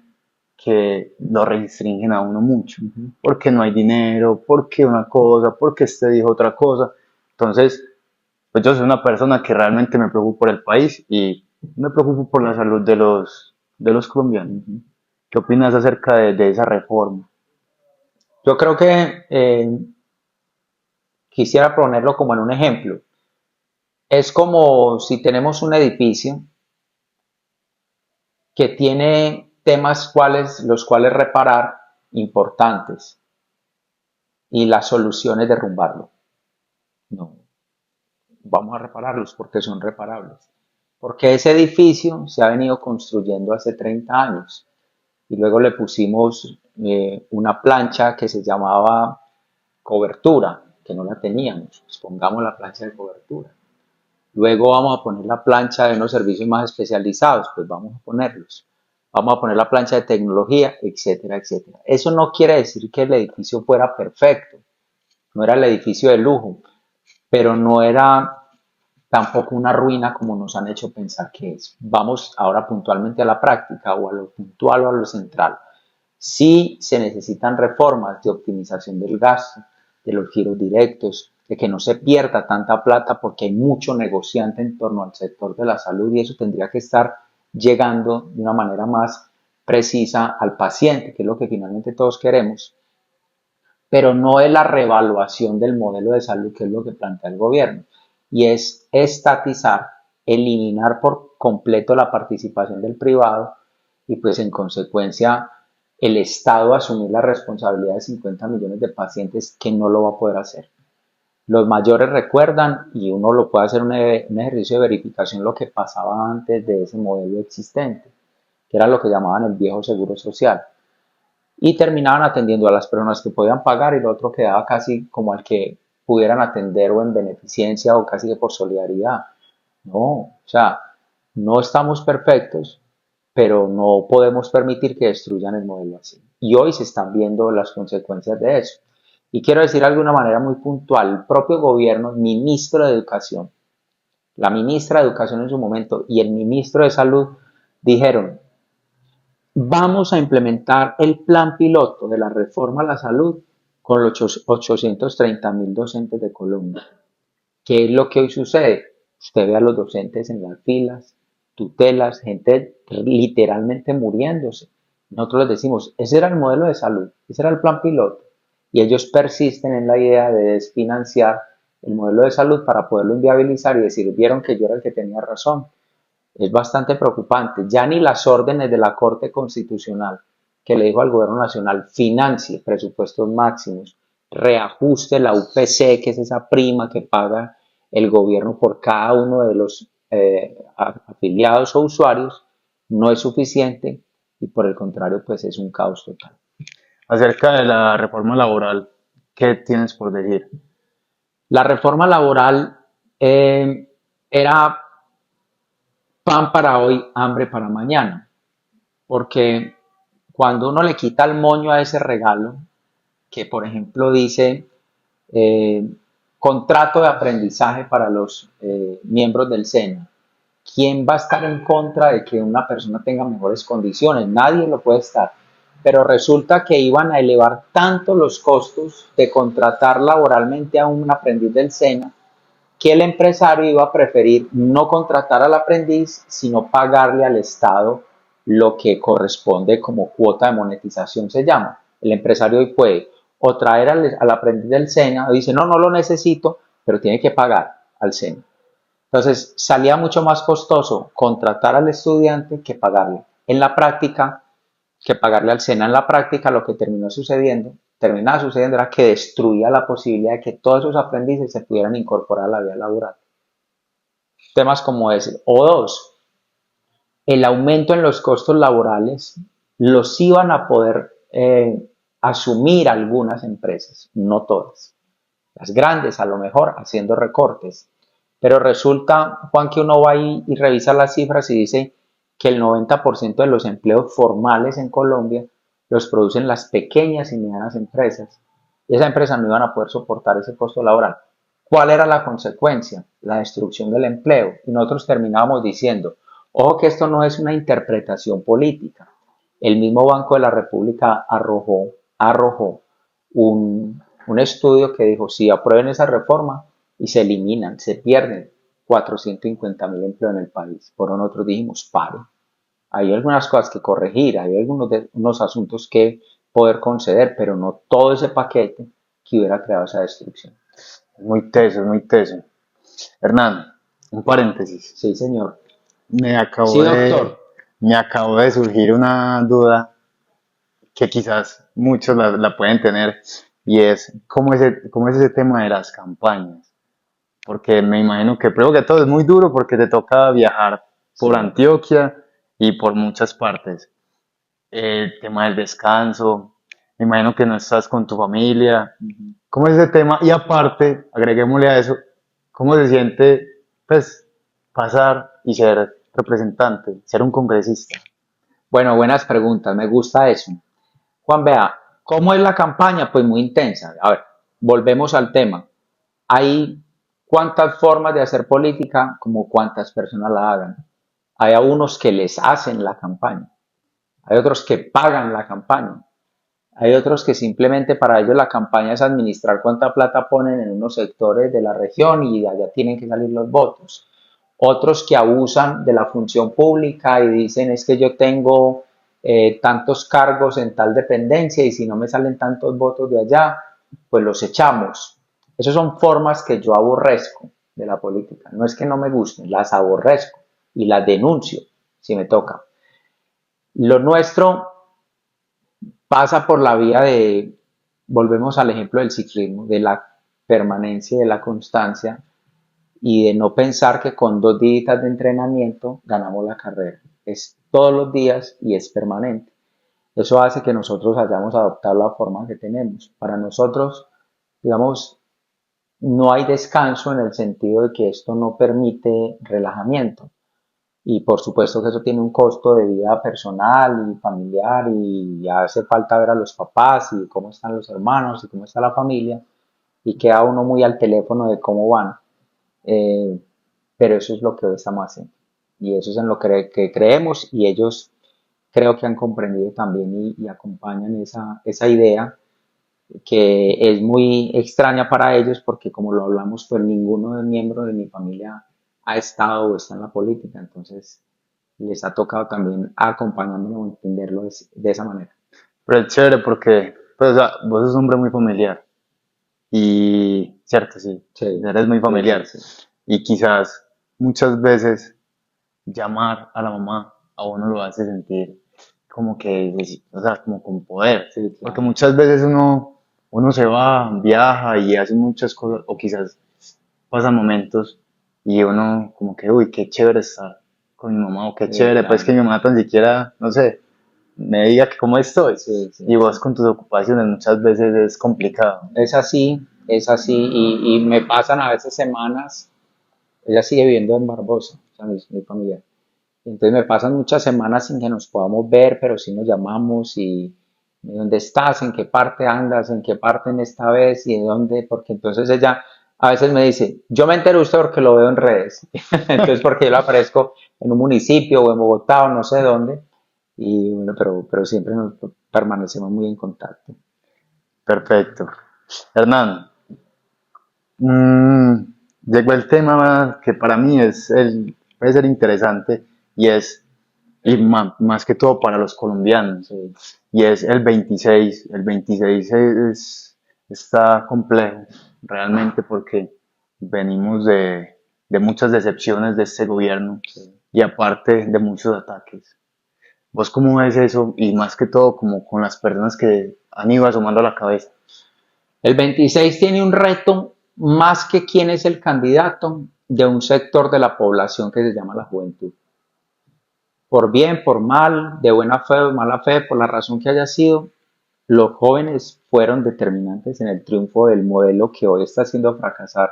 A: que lo restringen a uno mucho,
B: Uh-huh.
A: porque no hay dinero, porque una cosa, porque este dijo otra cosa. Entonces, pues yo soy una persona que realmente me preocupo por el país y me preocupo por la salud de los colombianos.
B: Uh-huh.
A: ¿Qué opinas acerca de esa reforma?
B: Yo creo que quisiera ponerlo como en un ejemplo. Es como si tenemos un edificio que tiene temas los cuales reparar importantes y la solución es derrumbarlo. No, vamos a repararlos porque son reparables. Porque ese edificio se ha venido construyendo hace 30 años y luego le pusimos una plancha que se llamaba cobertura, que no la teníamos. Pues pongamos la plancha de cobertura. Luego vamos a poner la plancha de unos servicios más especializados, pues vamos a ponerlos. vamos a poner la plancha de tecnología, etcétera, etcétera. Eso no quiere decir que el edificio fuera perfecto, no era el edificio de lujo, pero no era tampoco una ruina como nos han hecho pensar que es. Vamos ahora puntualmente a la práctica o a lo puntual o a lo central. Sí se necesitan reformas de optimización del gasto, de los giros directos, de que no se pierda tanta plata porque hay mucho negociante en torno al sector de la salud y eso tendría que estar llegando de una manera más precisa al paciente, que es lo que finalmente todos queremos, pero no es la revaluación del modelo de salud, que es lo que plantea el gobierno, y es estatizar, eliminar por completo la participación del privado y pues en consecuencia el Estado asumir la responsabilidad de 50 millones de pacientes que no lo va a poder hacer. Los mayores recuerdan, y uno lo puede hacer un ejercicio de verificación, lo que pasaba antes de ese modelo existente, que era lo que llamaban el viejo seguro social. Y terminaban atendiendo a las personas que podían pagar y lo otro quedaba casi como al que pudieran atender o en beneficencia o casi que por solidaridad. No, o sea, no estamos perfectos, pero no podemos permitir que destruyan el modelo así. Y hoy se están viendo las consecuencias de eso. Y quiero decir algo de una manera muy puntual, el propio gobierno, el ministro de Educación, la ministra de Educación en su momento y el ministro de Salud dijeron, vamos a implementar el plan piloto de la reforma a la salud con los 830.000 docentes de Colombia. ¿Qué es lo que hoy sucede? Usted ve a los docentes en las filas, tutelas, gente literalmente muriéndose. Nosotros les decimos, ese era el modelo de salud, ese era el plan piloto. Y ellos persisten en la idea de desfinanciar el modelo de salud para poderlo inviabilizar y decir, vieron que yo era el que tenía razón. Es bastante preocupante. Ya ni las órdenes de la Corte Constitucional que le dijo al Gobierno Nacional financie presupuestos máximos, reajuste la UPC, que es esa prima que paga el gobierno por cada uno de los afiliados o usuarios, no es suficiente y por el contrario, pues es un caos total.
A: Acerca de la reforma laboral, ¿qué tienes por decir?
B: La reforma laboral era pan para hoy, hambre para mañana, porque cuando uno le quita el moño a ese regalo, que por ejemplo dice eh, contrato de aprendizaje para los miembros del SENA, ¿quién va a estar en contra de que una persona tenga mejores condiciones? Nadie lo puede estar. Pero resulta que iban a elevar tanto los costos de contratar laboralmente a un aprendiz del SENA que el empresario iba a preferir no contratar al aprendiz, sino pagarle al Estado lo que corresponde como cuota de monetización, se llama. El empresario hoy puede o traer al aprendiz del SENA, o dice, no, no lo necesito, pero tiene que pagar al SENA. Entonces, salía mucho más costoso contratar al estudiante que pagarle. En la práctica, que pagarle al SENA en la práctica, lo que terminaba sucediendo era que destruía la posibilidad de que todos esos aprendices se pudieran incorporar a la vida laboral. Temas como ese. O dos, el aumento en los costos laborales los iban a poder asumir algunas empresas, no todas. Las grandes a lo mejor haciendo recortes. Pero resulta, Juan, que uno va ahí y revisa las cifras y dice que el 90% de los empleos formales en Colombia los producen las pequeñas y medianas empresas. Y esas empresas no iban a poder soportar ese costo laboral. ¿Cuál era la consecuencia? La destrucción del empleo. Y nosotros terminábamos diciendo, ojo que esto no es una interpretación política. El mismo Banco de la República arrojó un estudio que dijo, si aprueben esa reforma y se eliminan, se pierden 450.000 empleos en el país. Por nosotros dijimos, pare. Hay algunas cosas que corregir, hay unos asuntos que poder conceder, pero no todo ese paquete que hubiera creado esa destrucción.
A: Es muy teso, es muy teso. Hernán, un paréntesis.
B: Sí, señor.
A: Me
B: Sí,
A: acabo
B: doctor.
A: me acabo de surgir una duda que quizás muchos la pueden tener y es cómo es ese tema de las campañas. Porque me imagino que primero que todo es muy duro porque te toca viajar por
B: Sí.
A: Antioquia y por muchas partes. El tema del descanso, me imagino que no estás con tu familia. ¿Cómo es ese tema? Y aparte, agreguémosle a eso, ¿cómo se siente, pues, pasar y ser representante, ser un congresista?
B: Bueno, buenas preguntas, me gusta eso. Juan, vea, ¿cómo es la campaña? Pues muy intensa. A ver, volvemos al tema. Hay cuántas formas de hacer política como cuántas personas la hagan. Hay a unos que les hacen la campaña, hay otros que pagan la campaña, hay otros que simplemente para ellos la campaña es administrar cuánta plata ponen en unos sectores de la región y de allá tienen que salir los votos. Otros que abusan de la función pública y dicen es que yo tengo tantos cargos en tal dependencia y si no me salen tantos votos de allá, pues los echamos. Esas son formas que yo aborrezco de la política. No es que no me gusten, las aborrezco y las denuncio si me toca. Lo nuestro pasa por la vía de, volvemos al ejemplo del ciclismo, de la permanencia, de la constancia y de no pensar que con 2 días de entrenamiento ganamos la carrera. Es todos los días y es permanente. Eso hace que nosotros hayamos adoptado la forma que tenemos. Para nosotros, digamos, no hay descanso en el sentido de que esto no permite relajamiento. Y por supuesto que eso tiene un costo de vida personal y familiar y hace falta ver a los papás y cómo están los hermanos y cómo está la familia y queda uno muy al teléfono de cómo van. Eh, pero eso es lo que hoy estamos haciendo y eso es en lo que creemos y ellos creo que han comprendido también y acompañan esa idea que es muy extraña para ellos porque como lo hablamos, pues ninguno de miembros de mi familia ha estado o está en la política, entonces les ha tocado también acompañarme o entenderlo de esa manera.
A: Pero es chévere porque, pues, o sea, vos sos un hombre muy familiar y, cierto, sí,
B: Sí,
A: eres muy
B: sí, sí,
A: familiar
B: sí.
A: y quizás muchas veces llamar a la mamá a uno lo hace sentir como que, o sea, como con poder,
B: Sí,
A: porque
B: claro.
A: muchas veces uno se va, viaja y hace muchas cosas, o quizás pasan momentos y uno como que, uy, qué chévere estar con mi mamá, o qué
B: Sí,
A: chévere, pues que
B: claro.
A: mi mamá tan siquiera, no sé, me diga que cómo estoy.
B: Sí, sí,
A: Y vos
B: sí.
A: con tus ocupaciones muchas veces es complicado.
B: Es así, y me pasan a veces semanas, ella sigue viviendo en Barbosa, o sea, mi familia. Entonces me pasan muchas semanas sin que nos podamos ver, pero sí nos llamamos y ¿dónde estás? ¿En qué parte andas? ¿En qué parte en esta vez? ¿Y de dónde? Porque entonces ella a veces me dice, yo me entero de usted porque lo veo en redes. Entonces porque yo lo aparezco en un municipio o en Bogotá o no sé dónde. Y bueno, pero siempre nos permanecemos muy en contacto.
A: Perfecto. Hernán, llegó el tema que para mí puede ser interesante y es, y más que todo para los colombianos,
B: Sí.
A: y es el 26. El 26 está complejo realmente porque venimos de muchas decepciones de este gobierno
B: Sí.
A: y aparte de muchos ataques. ¿Vos cómo ves eso? Y más que todo como con las personas que han ido asomando a la cabeza.
B: El 26 tiene un reto más que quién es el candidato de un sector de la población que se llama la juventud. Por bien, por mal, de buena fe o mala fe, por la razón que haya sido, los jóvenes fueron determinantes en el triunfo del modelo que hoy está haciendo fracasar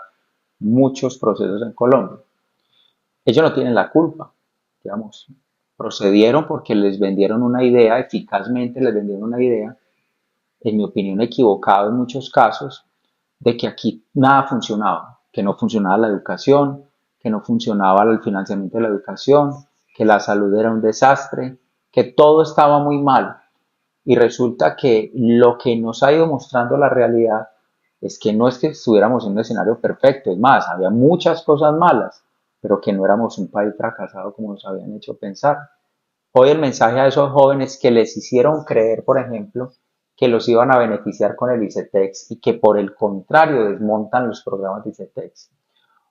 B: muchos procesos en Colombia. Ellos no tienen la culpa, digamos, procedieron porque les vendieron una idea, eficazmente les vendieron una idea, en mi opinión equivocada en muchos casos, de que aquí nada funcionaba, que no funcionaba la educación, que no funcionaba el financiamiento de la educación, que la salud era un desastre, que todo estaba muy mal. Y resulta que lo que nos ha ido mostrando la realidad es que no es que estuviéramos en un escenario perfecto, es más, había muchas cosas malas, pero que no éramos un país fracasado como nos habían hecho pensar. Hoy el mensaje a esos jóvenes que les hicieron creer, por ejemplo, que los iban a beneficiar con el ICETEX y que por el contrario desmontan los programas de ICETEX.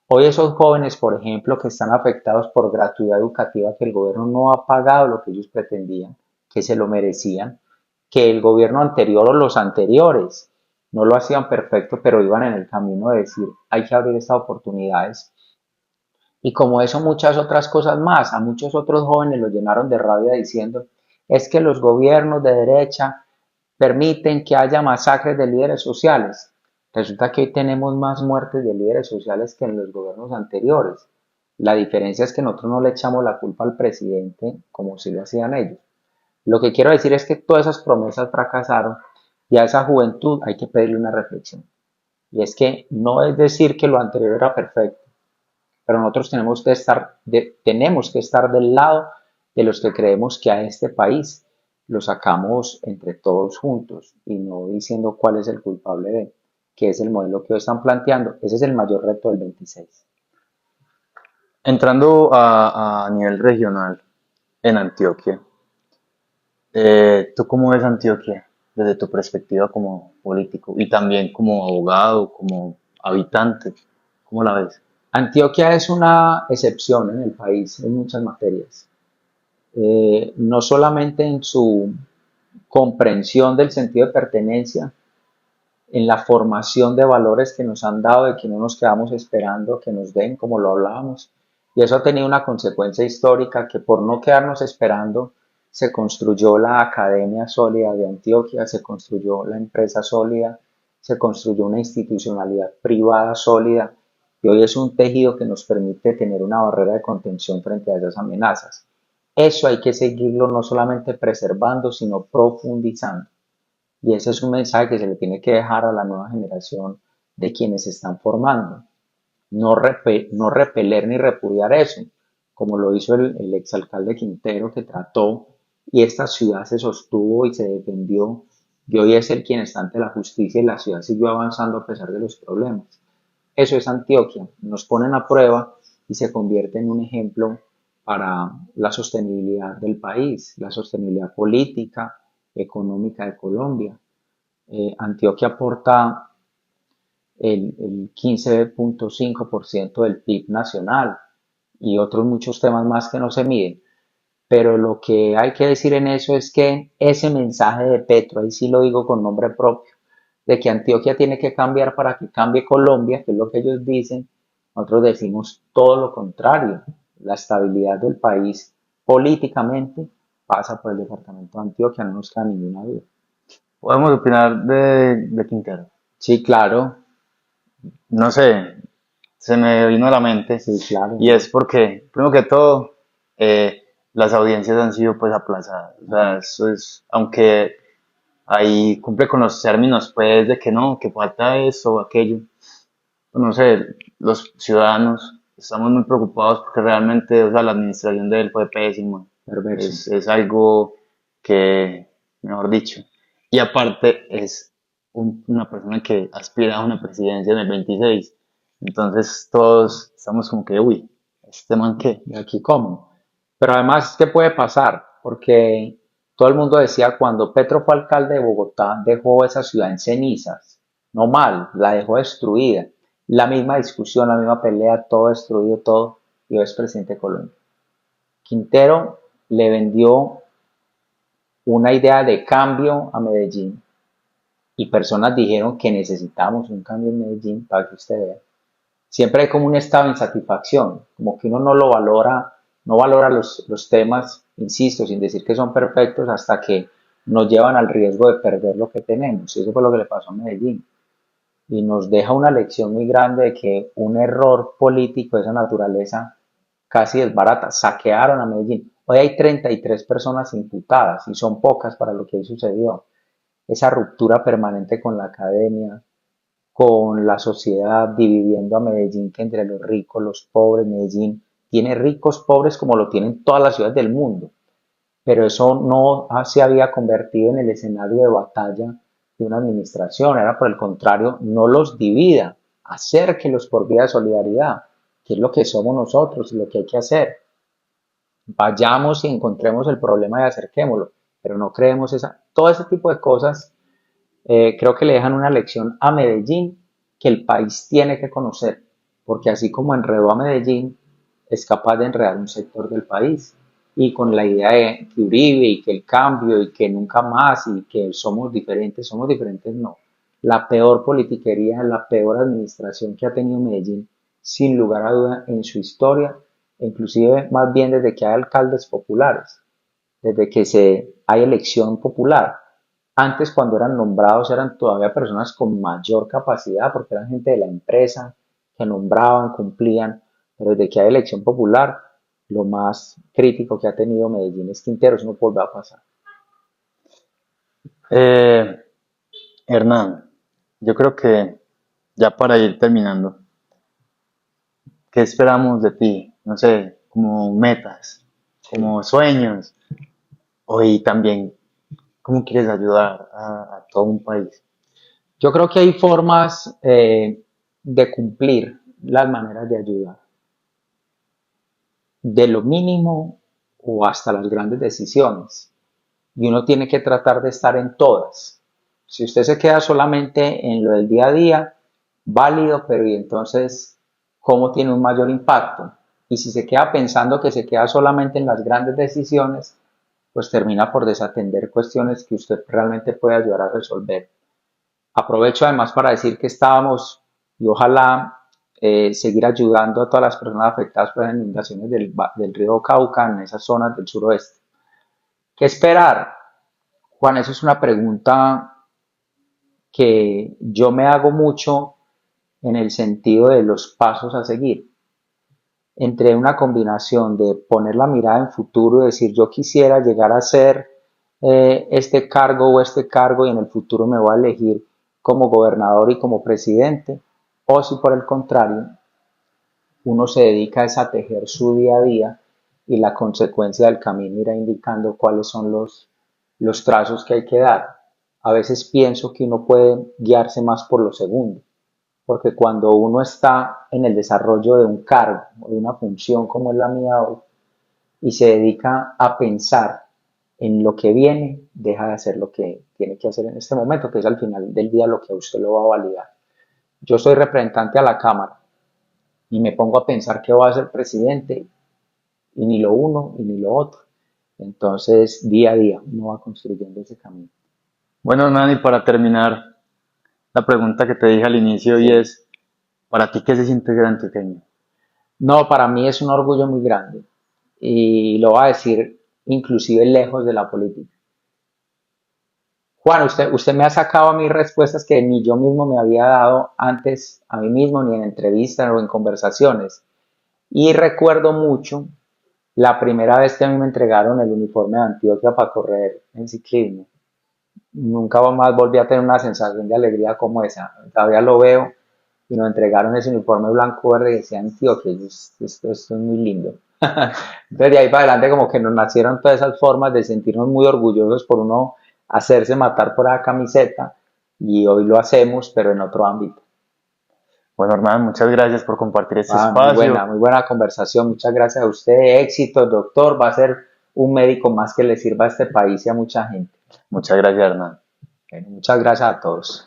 B: Hoy esos jóvenes, por ejemplo, que están afectados por gratuidad educativa, que el gobierno no ha pagado lo que ellos pretendían, que se lo merecían, que el gobierno anterior o los anteriores no lo hacían perfecto, pero iban en el camino de decir, hay que abrir estas oportunidades. Y como eso, muchas otras cosas más. A muchos otros jóvenes los llenaron de rabia diciendo, es que los gobiernos de derecha permiten que haya masacres de líderes sociales. Resulta que hoy tenemos más muertes de líderes sociales que en los gobiernos anteriores. La diferencia es que nosotros no le echamos la culpa al presidente como si lo hacían ellos. Lo que quiero decir es que todas esas promesas fracasaron y a esa juventud hay que pedirle una reflexión. Y es que no es decir que lo anterior era perfecto, pero nosotros tenemos que estar del lado de los que creemos que a este país lo sacamos entre todos juntos y no diciendo cuál es el culpable de, que es el modelo que hoy están planteando. Ese es el mayor reto del 26.
A: Entrando a nivel regional en Antioquia, ¿tú cómo ves Antioquia desde tu perspectiva como político y también como abogado, como habitante? ¿Cómo la ves?
B: Antioquia es una excepción en el país en muchas materias. No solamente en su comprensión del sentido de pertenencia, en la formación de valores que nos han dado, de que no nos quedamos esperando que nos den, como lo hablábamos. Y eso ha tenido una consecuencia histórica que por no quedarnos esperando, se construyó la Academia Sólida de Antioquia, se construyó la empresa sólida, se construyó una institucionalidad privada sólida y hoy es un tejido que nos permite tener una barrera de contención frente a esas amenazas. Eso hay que seguirlo no solamente preservando, sino profundizando. Y ese es un mensaje que se le tiene que dejar a la nueva generación de quienes se están formando. No repeler ni repudiar eso, como lo hizo el exalcalde Quintero, que trató y esta ciudad se sostuvo y se defendió. Y hoy es el quien está ante la justicia y la ciudad siguió avanzando a pesar de los problemas. Eso es Antioquia. Nos ponen a prueba y se convierte en un ejemplo para la sostenibilidad del país, la sostenibilidad política, económica de Colombia. Antioquia aporta el 15.5% del PIB nacional y otros muchos temas más que no se miden. Pero lo que hay que decir en eso es que ese mensaje de Petro, ahí sí lo digo con nombre propio, de que Antioquia tiene que cambiar para que cambie Colombia, que es lo que ellos dicen, nosotros decimos todo lo contrario. La estabilidad del país políticamente pasa por el departamento de Antioquia, no nos queda ninguna duda.
A: Podemos opinar de Quintero.
B: Sí, claro,
A: No sé, se me vino a la mente
B: sí, claro.
A: y es porque, primero que todo, las audiencias han sido pues aplazadas. O sea, eso es, aunque ahí cumple con los términos pues de que no, que falta esto o aquello. No sé, los ciudadanos estamos muy preocupados porque realmente, o sea, la administración de él fue pésima.
B: Perverso.
A: Es algo que, mejor dicho, y aparte es una persona que aspira a una presidencia en el 26. Entonces todos estamos como que, uy, este man qué.
B: ¿Y aquí cómo? Pero además, ¿qué puede pasar? Porque todo el mundo decía cuando Petro fue alcalde de Bogotá, dejó esa ciudad en cenizas. No mal, la dejó destruida. La misma discusión, la misma pelea, todo destruido, todo. Y hoy es presidente de Colombia. Quintero le vendió una idea de cambio a Medellín y personas dijeron que necesitamos un cambio en Medellín para que usted vea. Siempre hay como un estado de insatisfacción, como que uno no lo valora, no valora los temas, insisto, sin decir que son perfectos, hasta que nos llevan al riesgo de perder lo que tenemos. Y eso fue lo que le pasó a Medellín. Y nos deja una lección muy grande de que un error político de esa naturaleza casi desbarata. Saquearon a Medellín. Hoy hay 33 personas imputadas y son pocas para lo que ahí sucedió. Esa ruptura permanente con la academia, con la sociedad, dividiendo a Medellín que entre los ricos, los pobres. Medellín tiene ricos, pobres como lo tienen todas las ciudades del mundo, pero eso no se había convertido en el escenario de batalla de una administración, era por el contrario, no los divida, acérquelos por vía de solidaridad, que es lo que somos nosotros y lo que hay que hacer. Vayamos y encontremos el problema y acerquémoslo, pero no creemos todo ese tipo de cosas. Creo que le dejan una lección a Medellín que el país tiene que conocer, porque así como enredó a Medellín, es capaz de enredar un sector del país. Y con la idea de que Uribe y que el cambio y que nunca más y que somos diferentes no. La peor politiquería, la peor administración que ha tenido Medellín, sin lugar a duda, en su historia, inclusive más bien desde que hay alcaldes populares, desde que hay elección popular. Antes, cuando eran nombrados, eran todavía personas con mayor capacidad, porque eran gente de la empresa, que nombraban, cumplían, pero desde que hay elección popular, lo más crítico que ha tenido Medellín es Quintero, eso no vuelve a pasar.
A: Eh, Hernán, yo creo que ya para ir terminando, ¿qué esperamos de ti? No sé, como metas,
B: Sí.
A: como sueños, o y también cómo quieres ayudar a todo un país.
B: Yo creo que hay formas de cumplir las maneras de ayudar, de lo mínimo o hasta las grandes decisiones. Y uno tiene que tratar de estar en todas. Si usted se queda solamente en lo del día a día, válido, pero ¿y entonces cómo tiene un mayor impacto? Y si se queda pensando que se queda solamente en las grandes decisiones, pues termina por desatender cuestiones que usted realmente puede ayudar a resolver. Aprovecho además para decir que estábamos y ojalá seguir ayudando a todas las personas afectadas por las inundaciones del río Cauca en esas zonas del suroeste. ¿Qué esperar? Juan, eso es una pregunta que yo me hago mucho en el sentido de los pasos a seguir. Entre una combinación de poner la mirada en futuro y decir yo quisiera llegar a ser este cargo o este cargo y en el futuro me voy a elegir como gobernador y como presidente, o si por el contrario uno se dedica a tejer su día a día y la consecuencia del camino irá indicando cuáles son los trazos que hay que dar. A veces pienso que uno puede guiarse más por lo segundo, porque cuando uno está en el desarrollo de un cargo o de una función como es la mía hoy y se dedica a pensar en lo que viene, deja de hacer lo que tiene que hacer en este momento, que es al final del día lo que a usted lo va a validar. Yo soy representante a la Cámara y me pongo a pensar que voy a ser presidente y ni lo uno y ni lo otro. Entonces, día a día uno va construyendo ese camino.
A: Bueno, Hernán, y para terminar, la pregunta que te dije al inicio y
B: Sí.
A: es, ¿para ti qué se siente ser antioqueño?
B: No, para mí es un orgullo muy grande y lo voy a decir inclusive lejos de la política. Juan, usted me ha sacado a mí respuestas que ni yo mismo me había dado antes a mí mismo, ni en entrevistas o en conversaciones. Y recuerdo mucho la primera vez que a mí me entregaron el uniforme de Antioquia para correr en ciclismo. Nunca más volví a tener una sensación de alegría como esa. Todavía lo veo y nos entregaron ese uniforme blanco verde y decía Antioquia, esto es muy lindo. Entonces de ahí para adelante como que nos nacieron todas esas formas de sentirnos muy orgullosos por uno hacerse matar por la camiseta y hoy lo hacemos pero en otro ámbito.
A: Bueno, Hernán, muchas gracias por compartir este
B: Ah,
A: espacio.
B: muy buena conversación. Muchas gracias a usted. Éxito, doctor. Va a ser un médico más que le sirva a este país y a mucha gente.
A: Muchas gracias, Hernán.
B: Bueno, muchas gracias a todos.